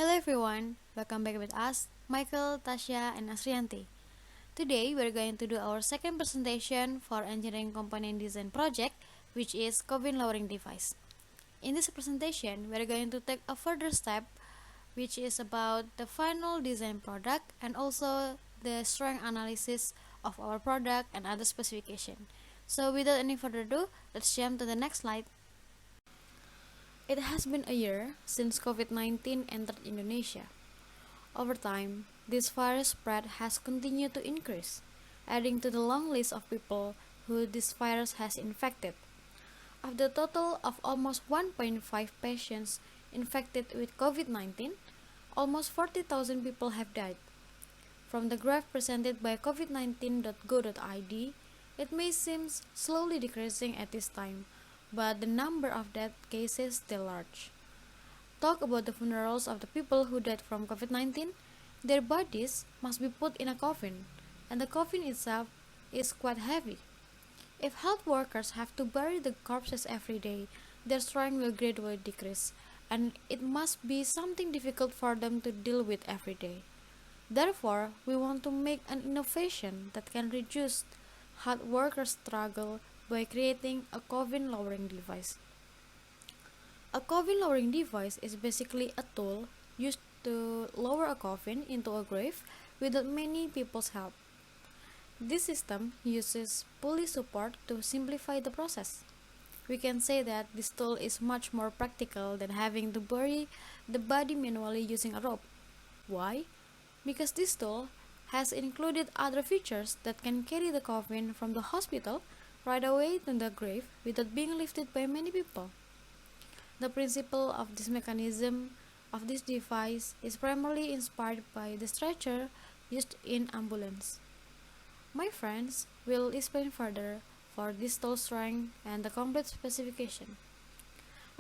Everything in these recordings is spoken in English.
Hello everyone, welcome back with us, Michael, Tasya, and Asriyanti. Today we're going to do our second presentation for engineering component design project, which is Coffin lowering device. In this presentation, we're going to take a further step, which is about the final design product and also the strength analysis of our product and other specification. So without any further ado, let's jump to the next slide. It has been a year since COVID-19 entered Indonesia. Over time, this virus spread has continued to increase, adding to the long list of people who this virus has infected. Of the total of almost 1.5 patients infected with COVID-19, almost 40,000 people have died. From the graph presented by covid19.go.id, it may seem slowly decreasing at this time, but the number of death cases is still large. Talk about the funerals of the people who died from COVID-19, their bodies must be put in a coffin, and the coffin itself is quite heavy. If health workers have to bury the corpses every day, their strength will gradually decrease, and it must be something difficult for them to deal with every day. Therefore, we want to make an innovation that can reduce health workers' struggle by creating a coffin lowering device. A coffin lowering device is basically a tool used to lower a coffin into a grave without many people's help. This system uses pulley support to simplify the process. We can say that this tool is much more practical than having to bury the body manually using a rope. Why? Because this tool has included other features that can carry the coffin from the hospital right away to the grave without being lifted by many people. The principle of this mechanism of this device is primarily inspired by the stretcher used in ambulance. My friends will explain further for this tool strength and the complete specification.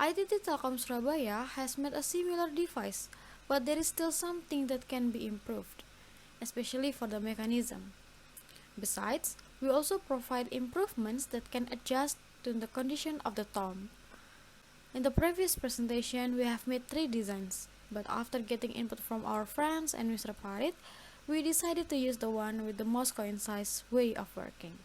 ITT Telkom Surabaya has made a similar device, but there is still something that can be improved, especially for the mechanism. Besides, we also provide improvements that can adjust to the condition of the tomb. In the previous presentation, we have made 3 designs, but after getting input from our friends and Mr. Farid, we decided to use the one with the most concise way of working.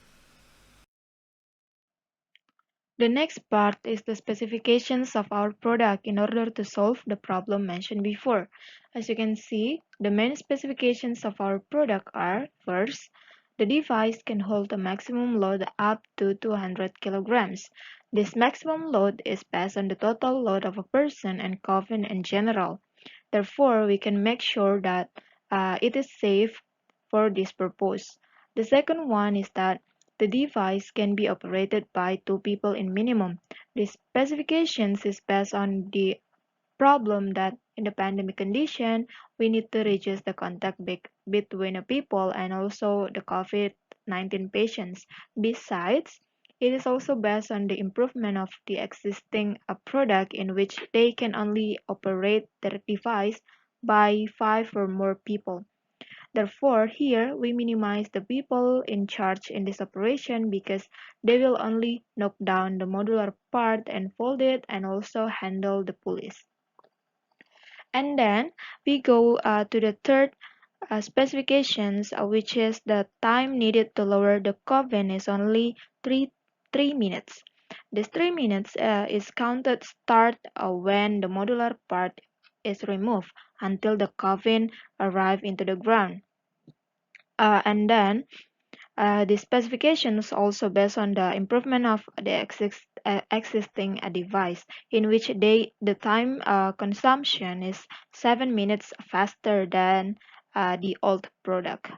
The next part is the specifications of our product in order to solve the problem mentioned before. As you can see, the main specifications of our product are: first, the device can hold a maximum load up to 200 kilograms. This maximum load is based on the total load of a person and coffin in general. Therefore, we can make sure that it is safe for this purpose. The second one is that the device can be operated by 2 people in minimum. This specifications is based on the problem that in the pandemic condition, we need to reduce the contact between the people and also the COVID-19 patients. Besides, it is also based on the improvement of the existing product in which they can only operate their device by 5 or more people. Therefore, here we minimize the people in charge in this operation because they will only knock down the modular part and fold it and also handle the pulleys. And then we go to the third specifications, which is the time needed to lower the coffin is only 3 minutes. This 3 minutes is counted start when the modular part is removed until the coffin arrive into the ground. And then the specifications also based on the improvement of the existing device, in which the time consumption is 7 minutes faster than the old product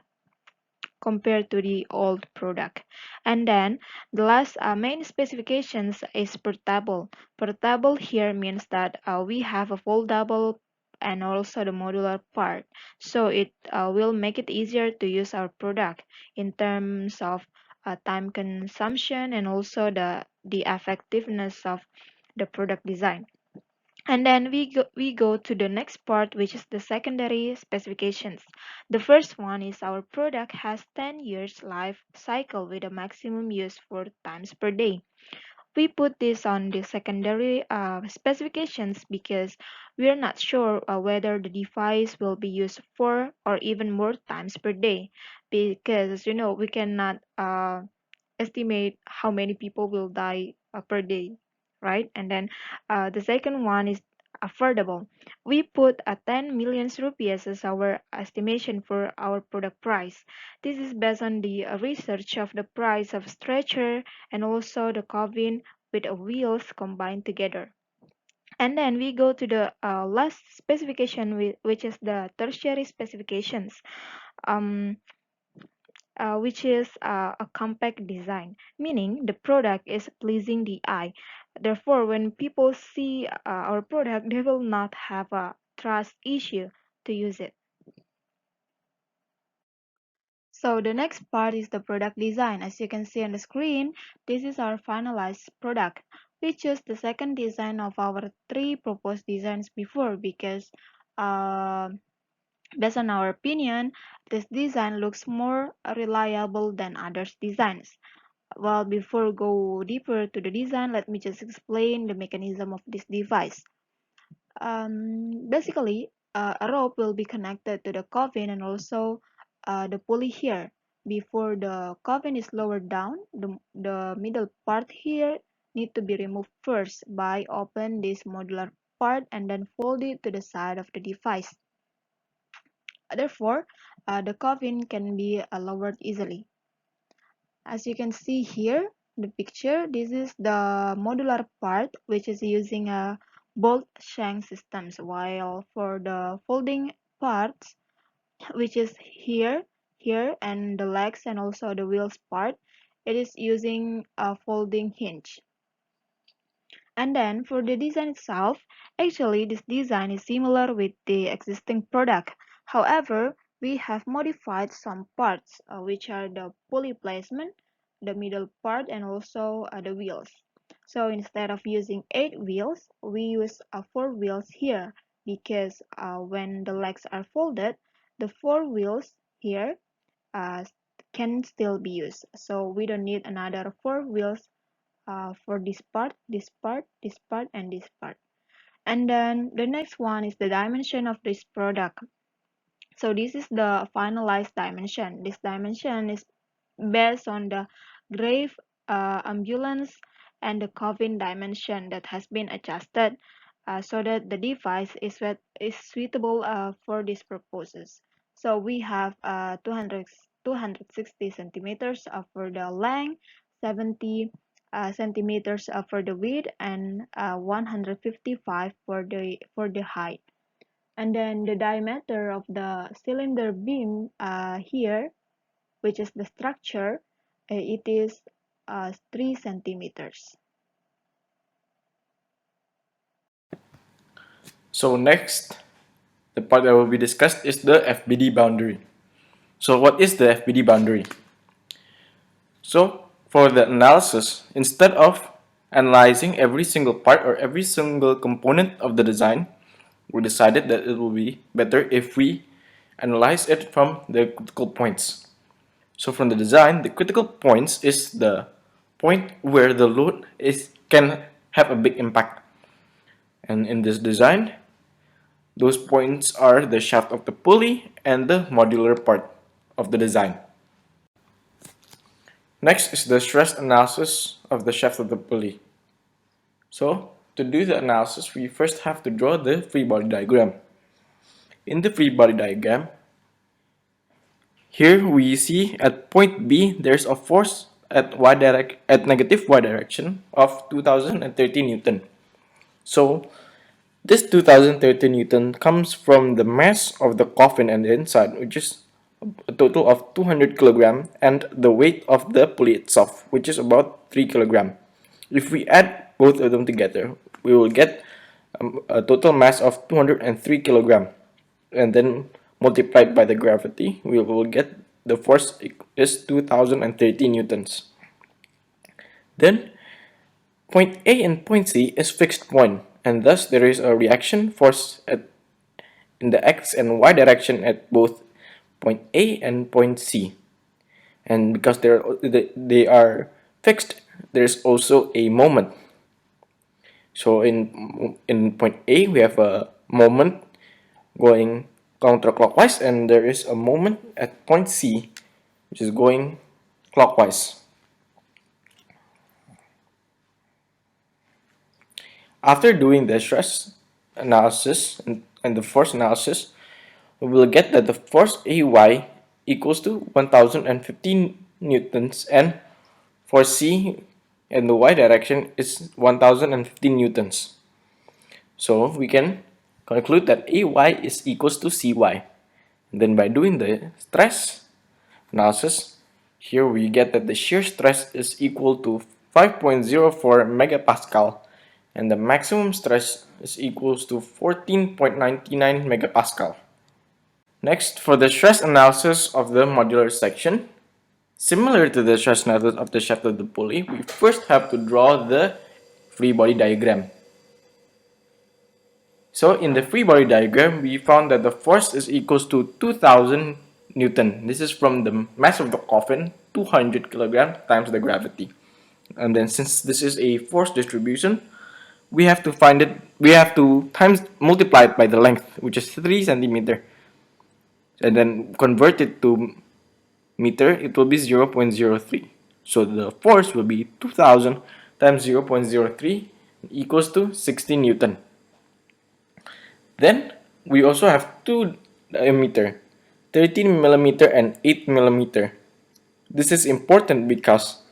compared to the old product. And then the last main specifications is portable. Portable here means that we have a foldable and also the modular part. So it will make it easier to use our product in terms of time consumption and also the effectiveness of the product design. And then we go to the next part, which is the secondary specifications. The first one is our product has 10 years life cycle with a maximum use 4 times per day. We put this on the secondary specifications because we are not sure whether the device will be used 4 or even more times per day. Because, as you know, we cannot estimate how many people will die per day, right? And then the second one is affordable. We put 10 million rupees as our estimation for our product price. This is based on the research of the price of stretcher and also the coffin with wheels combined together. And then we go to the last specification, which is the tertiary specifications. Um, which is a compact design, meaning the product is pleasing the eye. Therefore, when people see our product, they will not have a trust issue to use it. So the next part is the product design. As you can see on the screen, this is our finalized product. We chose the second design of our three proposed designs before because uh, based on our opinion, this design looks more reliable than others' designs. Well, before go deeper to the design, let me just explain the mechanism of this device. Basically, a rope will be connected to the coffin and also the pulley here. Before the coffin is lowered down, the middle part here need to be removed first by open this modular part and then fold it to the side of the device. Therefore, the coffin can be lowered easily. As you can see here, the picture, this is the modular part which is using a bolt shank systems, while for the folding parts, which is here, and the legs and also the wheels part, it is using a folding hinge. And then for the design itself, actually this design is similar with the existing product. However, we have modified some parts, which are the pulley placement, the middle part, and also the wheels. So instead of using 8 wheels, we use 4 wheels here because when the legs are folded, the 4 wheels here uh, can still be used. So we don't need another 4 wheels for this part, this part, this part, and this part. And then the next one is the dimension of this product. So this is the finalized dimension. This dimension is based on the grave, ambulance, and the coffin dimension that has been adjusted so that the device is suitable for these purposes. So we have 260 centimeters for the length, 70 centimeters for the width, and 155 for the height. And then the diameter of the cylinder beam here, which is the structure, it is 3 centimeters. So next, the part that will be discussed is the FBD boundary. So what is the FBD boundary? So for the analysis, instead of analyzing every single part or every single component of the design, we decided that it will be better if we analyze it from the critical points. So from the design, the critical points is the point where the load can have a big impact. And in this design, those points are the shaft of the pulley and the modular part of the design. Next is the stress analysis of the shaft of the pulley. So, to do the analysis, we first have to draw the free body diagram. In the free body diagram, here we see at point B there's a force at negative y direction of 2030 Newton. So, this 2030 Newton comes from the mass of the coffin and the inside, which is a total of 200 kg, and the weight of the pulley itself, which is about 3 kg. If we add both of them together, we will get a total mass of 203 kg, and then multiplied by the gravity, we will get the force is 2030 newtons. Then point A and point C is fixed point, and thus there is a reaction force in the x and y direction at both point A and point C. And because they are fixed, there's also a moment. So in point A, we have a moment going counterclockwise, and there is a moment at point C, which is going clockwise. After doing the stress analysis and the force analysis, we will get that the force AY equals to 1015 newtons, and for C in the y direction is 1015 newtons. So we can conclude that AY is equals to CY. And then by doing the stress analysis, here we get that the shear stress is equal to 5.04 megapascal, and the maximum stress is equals to 14.99 megapascal. Next, for the stress analysis of the modular section, similar to the stress analysis of the shaft of the pulley, we first have to draw the free body diagram. So in the free body diagram, we found that the force is equals to 2000 Newton. This is from the mass of the coffin, 200 kilogram times the gravity. And then since this is a force distribution, we have to find it, we have to multiply it by the length, which is 3 centimeter. And then convert it to meter, it will be 0.03. So the force will be 2000 times 0.03 equals to 60 Newton. Then we also have two diameter, 13 millimeter and 8 millimeter. This is important because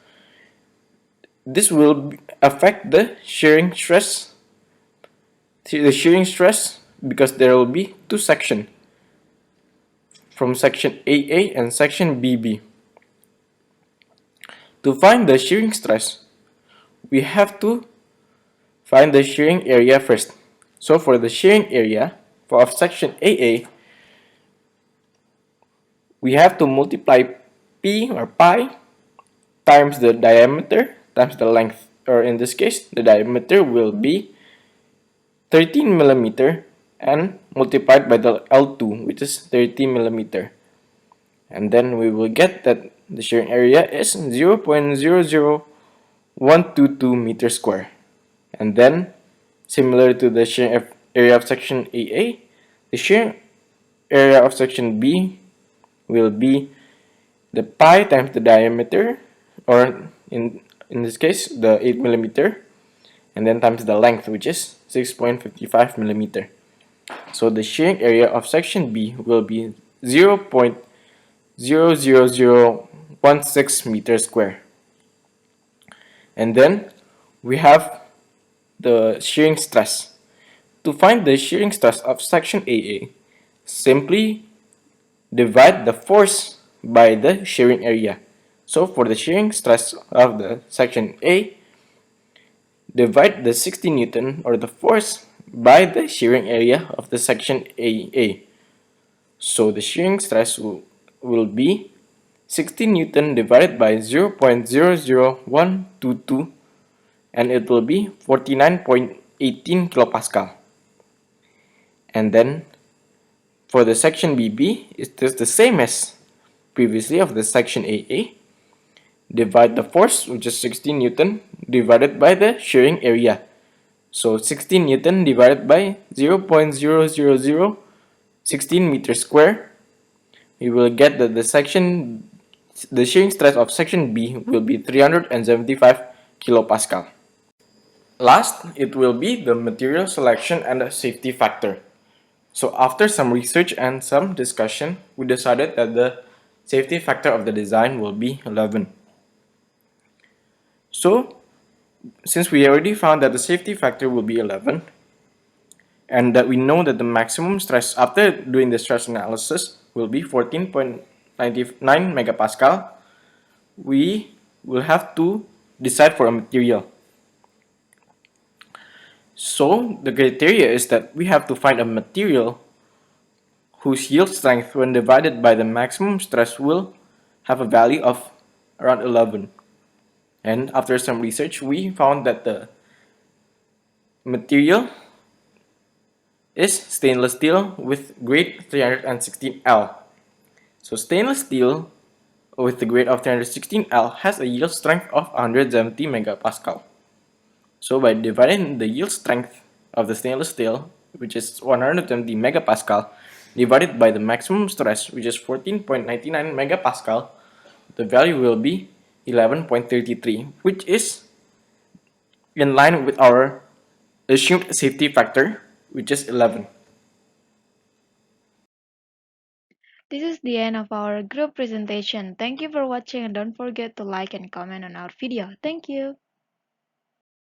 this will affect the shearing stress. The shearing stress, because there will be two sections from section AA and section BB. To find the shearing stress, we have to find the shearing area first. So for the shearing area of section AA, we have to multiply P or pi times the diameter times the length, or in this case, the diameter will be 13 millimeter and multiplied by the L2, which is 13 millimeter. And then we will get that the shearing area is 0.00122 meter square. And then, similar to the shearing area of section AA, the shearing area of section B will be the pi times the diameter, or in this case, the 8 millimeter, and then times the length, which is 6.55 millimeter. So the shearing area of section B will be 0.00016 meter square. And then we have the shearing stress. To find the shearing stress of section AA, simply divide the force by the shearing area. So for the shearing stress of the section A, divide the 60 Newton or the force by the shearing area of the section AA. So the shearing stress will be 60 Newton divided by 0.00122, and it will be 49.18 kilopascal. And then for the section BB, it is the same as previously of the section AA. Divide the force, which is 16 Newton, divided by the shearing area. So 16 Newton divided by 0.00016 meters square, we will get that the shearing stress of section B will be 375 kilopascal. Last, it will be the material selection and the safety factor. So after some research and some discussion, we decided that the safety factor of the design will be 11. So since we already found that the safety factor will be 11, and that we know that the maximum stress after doing the stress analysis will be 14.99 megapascal, we will have to decide for a material. So the criteria is that we have to find a material whose yield strength when divided by the maximum stress will have a value of around 11. And after some research, we found that the material is stainless steel with grade 316L. So stainless steel with the grade of 316L has a yield strength of 170 megapascal. So by dividing the yield strength of the stainless steel, which is 120 megapascal, divided by the maximum stress, which is 14.99 megapascal, the value will be 11.33, which is in line with our assumed safety factor, which is 11. This is the end of our group presentation. Thank you for watching and don't forget to like and comment on our video. Thank you.